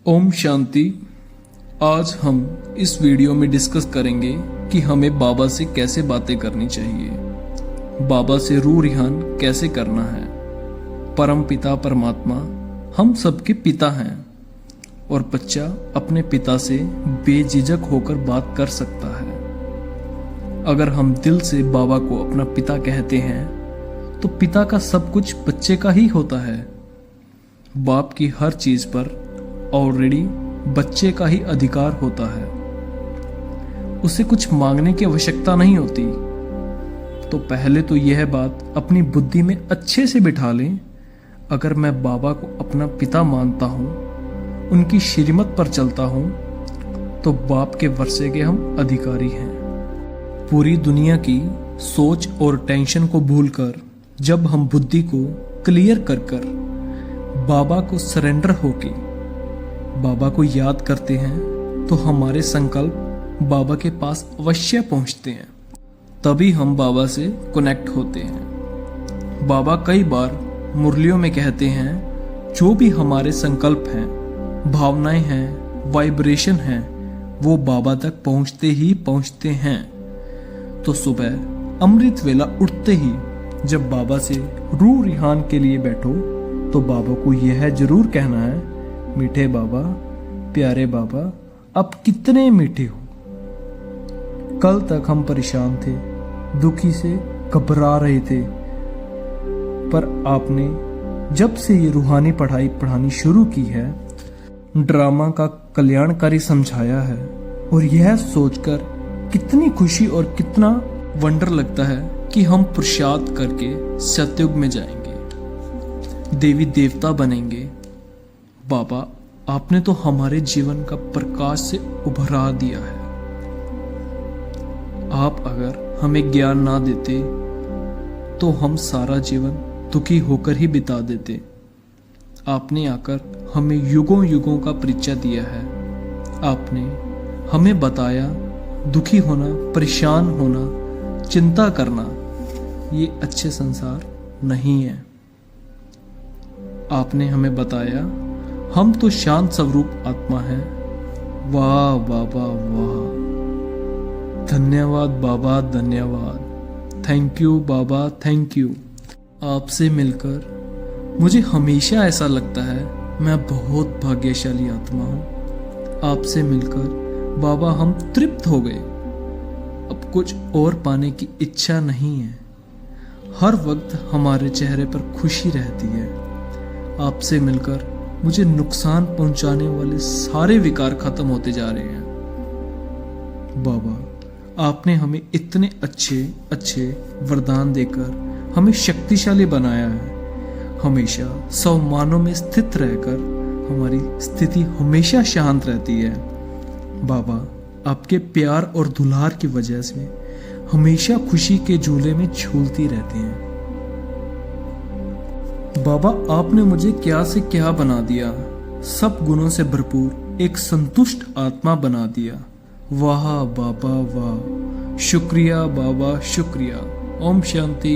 ओम शांति। आज हम इस वीडियो में डिस्कस करेंगे कि हमें बाबा से कैसे बातें करनी चाहिए, बाबा से रूह रिहान कैसे करना है। परम पिता परमात्मा हम सबके पिता हैं और बच्चा अपने पिता से बेझिझक होकर बात कर सकता है। अगर हम दिल से बाबा को अपना पिता कहते हैं तो पिता का सब कुछ बच्चे का ही होता है। बाप की हर चीज पर ऑलरेडी बच्चे का ही अधिकार होता है, उसे कुछ मांगने की आवश्यकता नहीं होती। तो पहले तो यह बात अपनी बुद्धि में अच्छे से बिठा लें। अगर मैं बाबा को अपना पिता मानता हूं, उनकी श्रीमत पर चलता हूं, तो बाप के वर्षे के हम अधिकारी हैं। पूरी दुनिया की सोच और टेंशन को भूलकर जब हम बुद्धि को क्लियर कर कर बाबा को सरेंडर होके बाबा को याद करते हैं तो हमारे संकल्प बाबा के पास अवश्य पहुंचते हैं। तभी हम बाबा से कनेक्ट होते हैं। बाबा कई बार मुरलियों में कहते हैं, जो भी हमारे संकल्प हैं, भावनाएं हैं, वाइब्रेशन हैं, वो बाबा तक पहुंचते ही पहुंचते हैं। तो सुबह अमृत वेला उठते ही जब बाबा से रूह रिहान के लिए बैठो तो बाबा को यह जरूर कहना है, मीठे बाबा, प्यारे बाबा, आप कितने मीठे हो। कल तक हम परेशान थे, दुखी से घबरा रहे थे, पर आपने जब से ये रूहानी पढ़ाई पढ़ानी शुरू की है, ड्रामा का कल्याणकारी समझाया है। और यह सोचकर कितनी खुशी और कितना वंडर लगता है कि हम पुरुषार्थ करके सतयुग में जाएंगे, देवी देवता बनेंगे। बाबा, आपने तो हमारे जीवन का प्रकाश से उभरा दिया है। आप अगर हमें ज्ञान ना देते तो हम सारा जीवन दुखी होकर ही बिता देते। आपने आकर हमें युगों युगों का परिचय दिया है। आपने हमें बताया दुखी होना, परेशान होना, चिंता करना ये अच्छे संसार नहीं है। आपने हमें बताया हम तो शांत स्वरूप आत्मा हैं। वाह बाबा वाह, धन्यवाद बाबा, धन्यवाद। Thank you Baba, thank you. आपसे मिलकर मुझे हमेशा ऐसा लगता है मैं बहुत भाग्यशाली आत्मा हूँ। आपसे मिलकर बाबा हम तृप्त हो गए। अब कुछ और पाने की इच्छा नहीं है। हर वक्त हमारे चेहरे पर खुशी रहती है। आपसे मिलकर मुझे नुकसान पहुंचाने वाले सारे विकार खत्म होते जा रहे हैं। बाबा, आपने हमें इतने अच्छे अच्छे वरदान देकर हमें शक्तिशाली बनाया है। हमेशा सम्मानों में स्थित रहकर हमारी स्थिति हमेशा शांत रहती है। बाबा, आपके प्यार और दुलार की वजह से हमेशा खुशी के झूले में झूलती रहती हैं। बाबा, आपने मुझे क्या से क्या बना दिया, सब गुणों से भरपूर एक संतुष्ट आत्मा बना दिया। वाह बाबा वाह, शुक्रिया बाबा, शुक्रिया। ओम शांति।